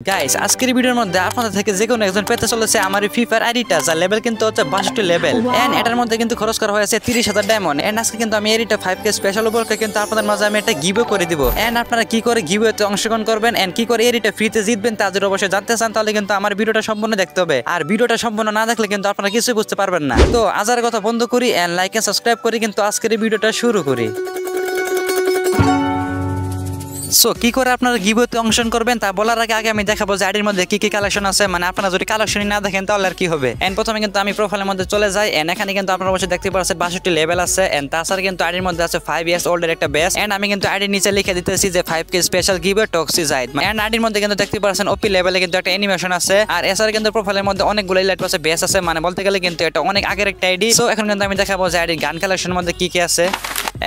Guys আজকের ভিডিওর মধ্যে আপনাদের থেকে যে কোনো একজন পেতে চলেছে আমার ফ্রি ফায়ার আইডিটা, যার লেভেল কিন্তু হচ্ছে 62 লেভেল এন্ড এটার মধ্যে কিন্তু খরচ করা হয়েছে 30,000 ডায়মন্ড এন্ড আজকে কিন্তু আমি এরিটা 5k স্পেশাল উপলক্ষে কিন্তু আপনাদের মাঝে আমি একটা গিভওয়ে করে দিব এন্ড আপনারা কি করে গিভওয়েতে অংশগ্রহণ করবেন এন্ড কি করে এরিটা ফ্রিতে জিতবেন তা যদি অবশ্যই জানতে চান তাহলে কিন্তু আমার ভিডিওটা সম্পূর্ণ দেখতে হবে। আর ভিডিওটা সম্পূর্ণ না দেখলে কিন্তু আপনারা কিছুই বুঝতে পারবেন না। তো আজার কথা বন্ধ করি এন্ড লাইক এন্ড সাবস্ক্রাইব করি কিন্তু আজকের এই ভিডিওটা শুরু করি। সো কি করে আপনারা গিভওয়েতে অংশগ্রহণ করবেন তা বলার আগে আমি দেখাবো যে আইডির মধ্যে কি কি কালেকশন আছে, মানে আপনারা যদি কালেকশনই না দেখেন তাহলে আর কি হবে। এন্ড প্রথমে কিন্তু আমি প্রোফাইলের মধ্যে চলে যাই এন্ড এখানে কিন্তু আপনারা অবশ্যই দেখতে পাচ্ছেন 62 লেভেল আছে এন্ড তাছাড়া কিন্তু আইডির মধ্যে আছে 5 ইয়ার্স ওল্ডের একটা বেস এন্ড আমি কিন্তু আইডির নিচে লিখে দিতেছি যে 5k স্পেশাল গিভওয়ে টক্সিসাইড এন্ড আইডির মধ্যে কিন্তু দেখতে পাচ্ছেন ওপি লেভেলে কিন্তু একটা অ্যানিমেশন আছে আর এছাড়া কিন্তু প্রোফাইলের মধ্যে অনেকগুলো ইলাইট আছে বেস আছে, মানে বলতে গেলে কিন্তু এটা অনেক আগের একটা আইডি। সো এখন কিন্তু আমি দেখাবো যে আইডির গান কালেকশনের মধ্যে কি কি আছে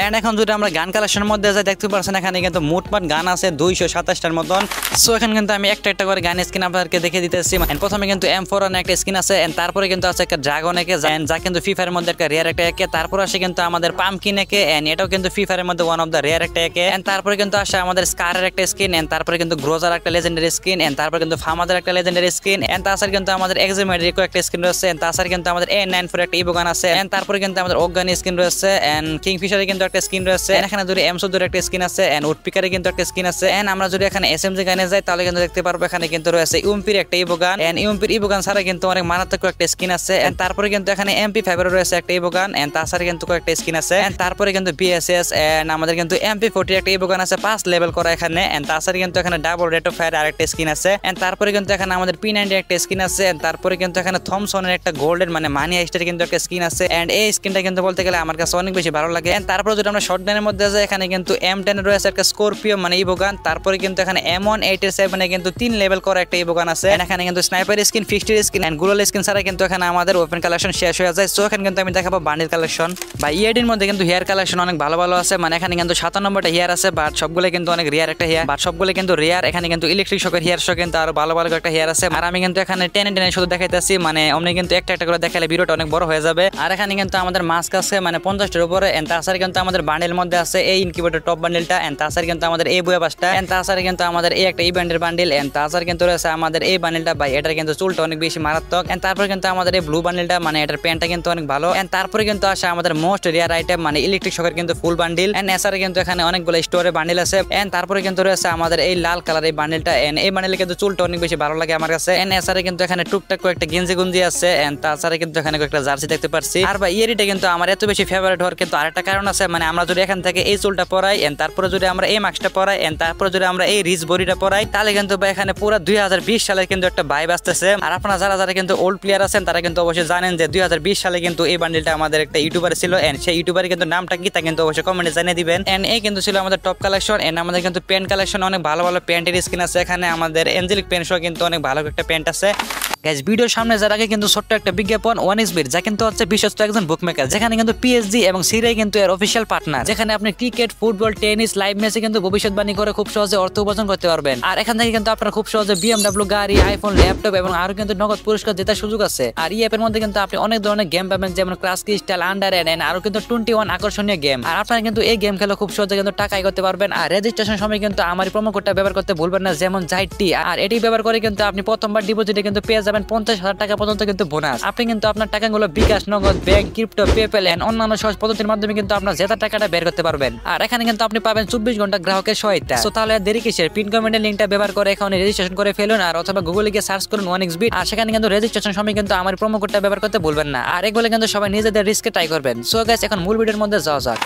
এন্ড এখন যদি আমরা গান কালেকশনের মধ্যে যাই দেখতে পাচ্ছেন এখানে কিন্তু মোটমাট গান আছে 227টার মতন। সো এখন কিন্তু আমি একটা একটা করে গান স্কিন আপনাদেরকে দেখে দিতেছি। প্রথমে কিন্তু M4 এর একটা স্কিন আছে এন্ড তারপরে কিন্তু আছে একটা ড্রাগন একে যা কিন্তু ফ্রি ফায়ারের মধ্যে একটা রেয়ার একটা একে, তারপর আসে কিন্তু আমাদের পাম্পকিন একে এন্ড এটাও কিন্তু ফ্রি ফায়ারের মধ্যে ওয়ান অফ দা রেয়ার একটা একে এন্ড তারপরে কিন্তু আসে আমাদের স্কারের একটা স্কিন এন্ড তারপরে কিন্তু গ্রোজার একটা লেজেন্ডারি স্কিন এন্ড তারপরে কিন্তু ফামাদের একটা লেজেন্ডারি স্কিন এন্ড তাছাড়া কিন্তু আমাদের এক্সিমেরিকো একটা স্কিন রয়েছে এন্ড তাছাড়া কিন্তু আমাদের A94 একটা ইভো গান আছে এন্ড তারপরে কিন্তু আমাদের ওগানি স্কিন রয়েছে এন্ড কিংফিশারে কিন্তু একটা স্কিন রয়েছে এখানে যদি M14 এর একটা স্কিন আছে এন্ড উডপিকারে কিন্তু একটা স্কিন আছে এন্ড আমরা যদি এখানে SMG গানে যাই তাহলে কিন্তু দেখতে পারবো এখানে কিন্তু রয়েছে ইউএমপির একটা ইভো গান এন্ড ইউএমপির ইভো গান ছাড়া কিন্তু অনেক মারাত্মক একটা স্কিন আছে এন্ড তারপরে কিন্তু এখানে MP5 এর রয়েছে একটা ইভো গান এন্ড তাছাড়া কিন্তু একটা স্কিন আছে এন্ড তারপরে কিন্তু BSS এন্ড আমাদের কিন্তু MP40 একটা ইভো গান আছে 5 লেভেল করা এখানে এন্ড তাছাড়া কিন্তু এখানে ডাবল রেট অফ ফায়ার আরেকটা স্কিন আছে এন্ড তারপরে কিন্তু এখানে আমাদের P90 একটা স্কিন আছে এন্ড তারপরে কিন্তু এখানে থমসনের একটা গোল্ডেন মানে মানি হাইস্টের কিন্তু একটা স্কিন আছে এন্ড এই স্কিনটা কিন্তু বলতে গেলে আমার কাছে অনেক বেশি ভালো লাগে এন্ড তারপরে যদি আমরা শর্টগানের মধ্যে যাই এখানে কিন্তু M10 এর রয়েছে একটা স্করপিও মানে ইভো গান, তারপরে কিন্তু এখানে M187 এ কিন্তু 3 লেভেল করা একটা ইভো গান আছে এন্ড এখানে কিন্তু sniper skin, fixed skin and global skin ছাড়া কিন্তু এখানে আমাদের ওপেন কালেকশন শেষ হয়ে যায়। সো এখানে কিন্তু আমি দেখাবো বান্ডিল কালেকশন বা ইএডির মধ্যে কিন্তু হেয়ার কালেকশন অনেক ভালো ভালো আছে, মানে এখানে কিন্তু 97টা হেয়ার আছে বাট সবগুলো কিন্তু অনেক রিয়ার একটা হেয়ার বাট সবগুলো কিন্তু রিয়ার। এখানে কিন্তু ইলেকট্রিক শকের হেয়ার শো কিন্তু আরো ভালো ভালো একটা হেয়ার আছে আর আমি কিন্তু এখানে টেনে শুধু দেখাইতেছি, মানে অমনি কিন্তু একটা একটা করে দেখালে ভিডিওটা অনেক বড় হয়ে যাবে। আর এখানে কিন্তু আমাদের মাস্ক আছে মানে 50টার উপরে এন্ড তাছাড়া কিন্তু আমাদের বান্ডেল মধ্যে আছে এই ইনকিউবেটর টপ বান্ডেলটা এন্ড তাছাড়া কিন্তু আমাদের এই বইয়া পাঁচটা এন্ড তাছাড়া কিন্তু আমাদের এই একটা ইভেন্টের বান্ডেল এন্ড তাছাড়া কিন্তু রয়েছে আমাদের এই বান্ডেলটা ভাই এটার কিন্তু চুলটা অনেক বেশি মারাত্মক এন্ড তারপরে কিন্তু আমাদের এই ব্লু বান্ডেলটা মানে এটার প্যান্টটা কিন্তু অনেক ভালো এন্ড তারপরে কিন্তু আসে আমাদের মোস্ট রিয়ার আইটেম মানে ইলেকট্রিক শকের কিন্তু ফুল বান্ডেল এন্ড এছাড়া কিন্তু এখানে অনেকগুলো স্টোরে বান্ডেল আছে এন্ড তারপরে কিন্তু রয়েছে আমাদের এই লাল কালার এই বান্ডেলটা এন্ড এই বান্ডেলে কিন্তু চুলটা অনেক বেশি ভালো লাগে আমার কাছে এন্ড এছাড়া কিন্তু এখানে টুকটাক কয়েকটা গেঞ্জি গুঞ্জি আছে এন্ড তাছাড়া কিন্তু এখানে কয়েকটা জার্সি দেখতে পাচ্ছি। আর ভাই ইয়েরিটা কিন্তু আমার এত বেশি ফেভারিট হওয়ার কিন্তু আরেকটা কারণ আছে, মানে আমরা যদি এখান থেকে এই চুলটা পরাই এন্ড তারপরে যদি আমরা এই মাস্কটা পরাই এন্ড তারপরে যদি আমরা এই রিচ বডিটা পরাই তাহলে কিন্তু ভাই এখানে পুরো 2020 সালের কিন্তু একটা ভাইব আসতেছে। আর আপনারা যারা যারা কিন্তু ওল্ড প্লেয়ার আছেন তারা কিন্তু অবশ্যই জানেন যে 2020 সালে কিন্তু এই বান্ডেলটা আমাদের একটা ইউটিউবার ছিল এন্ড সেই ইউটিউবারের কিন্তু নামটা কি তা কিন্তু অবশ্যই কমেন্টে জানিয়ে দিবেন এন্ড এই কিন্তু ছিল আমাদের টপ কালেকশন এন্ড আমাদের কিন্তু প্যান্ট কালেকশন অনেক ভালো ভালো প্যান্টের স্কিন আছে এখানে আমাদের এঞ্জেলিক প্যান্ট সহ কিন্তু অনেক ভালো একটা প্যান্ট আছে। গাইস ভিডিওর সামনে যার আগে কিন্তু ছোট্ট একটা বিজ্ঞাপন 1xbet যা কিন্তু হচ্ছে বিশ্বস্ত একজন বুকমেকার, যেখানে কিন্তু PSG এবং সিরাই কিন্তু এর অফিশিয়াল পার্টনার, যেখানে আপনি ক্রিকেট, ফুটবল, টেনিস, লাইভ ম্যাচে কিন্তু ভবিষ্যৎবাণী করে খুব সহজে অর্থ উপার্জন করতে পারবেন। আর এখান থেকে কিন্তু আপনারা খুব সহজে BMW গাড়ি, আইফোন, ল্যাপটপ এবং আরো কিন্তু নগদ পুরস্কার জেতার সুযোগ আছে। আর এই অ্যাপের মধ্যে কিন্তু আপনি অনেক ধরনের গেম পাবেন যেমন ক্লাস ক্রিস্টাল, আন্ডার এন্ড আরো কিন্তু 21 আকর্ষণীয় গেম। আর আপনারা কিন্তু এই গেম খেলে খুব সহজে কিন্তু টাকা আয় করতে পারবেন। আর রেজিস্ট্রেশন সময় কিন্তু আমার প্রোমো কোডটা ব্যবহার করতে ভুলবেন না, যেমন জাইটি। আর এটি ব্যবহার করে কিন্তু আপনি প্রথমবার ডিপোজিটে কিন্তু পেয়ে যাবেন 50,000 টাকা পর্যন্ত কিন্তু বোনাস। আপনি কিন্তু আপনার টাকাগুলো বিকাশ, নগদ, ব্যাংক, ক্রিপ্টো, পেপ্যাল এন্ড অন্যান্য সহজ পদ্ধতির মাধ্যমে কিন্তু আপনার জেতা টাকাটা বের করতে পারবেন। আর এখানে কিন্তু আপনি পাবেন 24 ঘন্টা গ্রাহকের সহায়তা। সো তাহলে দেরি কিসের, পিন কমেন্টের লিংকটা ব্যবহার করে এখানে রেজিস্ট্রেশন করে ফেলুন আর অথবা গুগলে গিয়ে সার্চ করুন 1xbet আর সেখানে কিন্তু রেজিস্ট্রেশন সময় কিন্তু আমার প্রোমো কোডটা ব্যবহার করতে ভুলবেন না। আর এগুলো কিন্তু সবাই নিজেদের রিস্কে ট্রাই করবেন। সো গাইস এখন মূল ভিডিওর মধ্যে যাওয়া যাক।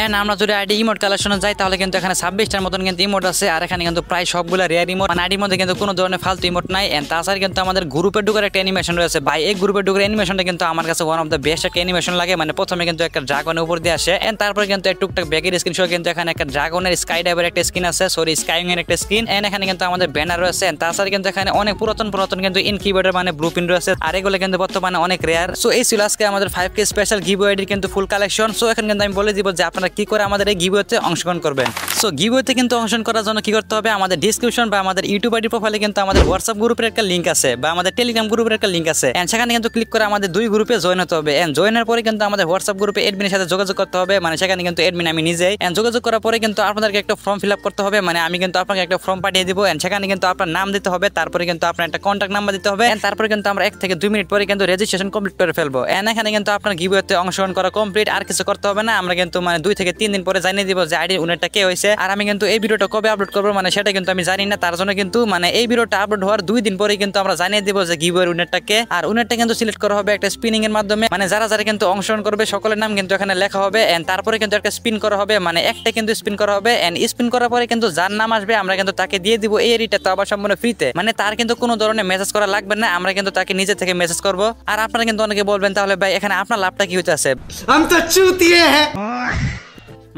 এন্ড আমরা যদি আইডি ইমোট কালেকশনে যাই তাহলে কিন্তু এখানে 26টার মতন কিন্তু ইমোট আছে আর এখানে কিন্তু প্রায় সবগুলো রেয়ার ইমোট, মানে আইডির মধ্যে কিন্তু কোনো ধরনের ফালতু ইমোট নাই এন্ড তাছাড়া কিন্তু আমাদের গ্রুপে ঢুকার একটা অ্যানিমেশন রয়েছে ভাই। এই গ্রুপে ঢুকার অ্যানিমেশনটা কিন্তু আমার কাছে ওয়ান অফ দ্য বেস্ট একটা অ্যানিমেশন লাগে, মানে প্রথমে কিন্তু একটা ড্রাগনের উপর দিয়ে আসে এন্ড তারপরে কিন্তু এক টুকটাক ব্যাগের স্ক্রিন সহ কিন্তু এখানে একটা ড্রাগনের স্কাই ডাইভার একটা স্কিন আছে, সরি স্কাইং এর একটা স্কিন এন্ড এখানে কিন্তু আমাদের ব্যানার রয়েছে এন্ড তাছাড়া কিন্তু এখানে অনেক পুরাতন কিন্তু ইনকিউবেটর মানে ব্লুপ্রিন্ট রয়েছে আর এগুলো কিন্তু বর্তমানে অনেক রেয়ার। সো এই ছিল আজকে আমাদের 5k স্পেশাল গিভওয়ের কিন্তু ফুল কালেকশন। সো এখন কিন্তু আমি বলে দিব যে আপনারা আপনারা কি করে আমাদের এই গিভওয়েতে অংশগ্রহণ করবেন। সো গিভওয়েতে কিন্তু অংশগ্রহণ করার জন্য কি করতে হবে, আমাদের ডেসক্রিপশন বা আমাদের ইউটিউব আইডি প্রোফাইলে কিন্তু আমাদের হোয়াটসঅ্যাপ গ্রুপের একটা লিংক আছে বা আমাদের টেলিগ্রাম গ্রুপের একটা লিংক আছে, এন্ড সেখানে কিন্তু ক্লিক করে আমাদের 2 গ্রুপে জয়েন হতে হবে। এন্ড জয়েনের পরে কিন্তু আমাদের হোয়াটসঅ্যাপ গ্রুপে অ্যাডমিনের সাথে যোগাযোগ করতে হবে, মানে সেখানে কিন্তু অ্যাডমিন আমি নিজেই। এন্ড যোগাযোগ করার পরে কিন্তু আপনাদেরকে একটা ফর্ম ফিল আপ করতে হবে, মানে আমি কিন্তু আপনাকে একটা ফর্ম পাঠিয়ে দিব। এন্ড সেখানে কিন্তু আপনার নাম দিতে হবে, তারপরে কিন্তু আপনার একটা কন্ট্যাক্ট নাম্বার দিতে হবে, এন্ড তারপরে কিন্তু আমরা 1 থেকে 2 মিনিট পরে কিন্তু রেজিস্ট্রেশন কমপ্লিট করে ফেলবো। এন্ড এখানে কিন্তু আপনার গিভওয়েতে অংশগ্রহণ করা কমপ্লিট, আর কিছু করতে হবে না। আমরা কিন্তু মানে 2 থেকে 3 দিন পরে জানিয়ে দিব যে আইডি উনারটা কে হয়েছে। আর আমি কিন্তু এই ভিডিওটা কবে আপলোড করবো মানে সেটা কিন্তু আমি জানি না, তার জন্য কিন্তু মানে এই ভিডিওটা আপলোড হওয়ার 2 দিন পরে কিন্তু আমরা জানিয়ে দিব যে গিভওয়ের উইনারটা কে। আর উইনারটা কিন্তু সিলেক্ট করা হবে একটা স্পিনিং এর মাধ্যমে, মানে যারা যারা কিন্তু অংশগ্রহণ করবে সকলের নাম কিন্তু এখানে লেখা হবে। এন্ড তারপরে কিন্তু একটা স্পিন করা হবে, মানে একটা কিন্তু স্পিন করা হবে। এন্ড স্পিন করার পরে কিন্তু যার নাম আসবে আমরা কিন্তু তাকে দিয়ে দিব এই এরিটা, তো আবার সম্পূর্ণ ফ্রিতে, মানে তার কিন্তু কোনো ধরনের মেসেজ করা লাগবে না, আমরা কিন্তু তাকে নিজে থেকে মেসেজ করব। আর আপনারা কিন্তু অনেকে বলবেন তাহলে ভাই এখানে আপনার লাভটা কি হইতাছে,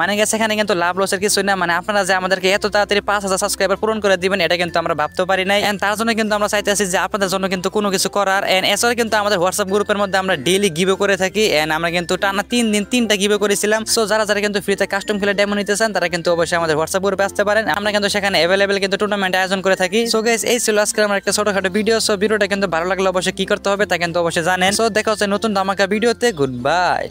মানে গেছে এখানে কিন্তু লাভ লসের কিছু না, মানে আপনারা যে আমাদেরকে এত তাড়াতাড়ি 5000 সাবস্ক্রাইবার পূরণ করে দিবেন এটা কিন্তু আমরা ভাবতে পারি নাই। এন্ড তার জন্য কিন্তু আমরা চাইতেছি যে আপনাদের জন্য কিন্তু কোনো কিছু করার। এন্ড এছাড়া কিন্তু আমাদের হোয়াটসঅ্যাপ গ্রুপের মধ্যে আমরা ডেইলি গিভে করে থাকি। এন্ড আমরা কিন্তু টানা 3 দিন 3টা গিভে করেছিলাম। সো যারা যারা কিন্তু ফ্রিতে কাস্টম খেলে ডেমো নিতে চান তারা কিন্তু অবশ্যই আমাদের হোয়াটসঅ্যাপ গ্রুপে আসতে পারেন, আমরা কিন্তু সেখানে অ্যাভেলেবেল কিন্তু টুর্নামেন্ট আয়োজন করে থাকি। সো গাইস এই ছিল আজকে আমার একটা ছোটখাটো ভিডিও। সো ভিডিওটা কিন্তু ভালো লাগলে অবশ্যই কি করতে হবে তা কিন্তু অবশ্যই জানেন। সো দেখা হচ্ছে নতুন ধামাকা ভিডিওতে, গুড বাই।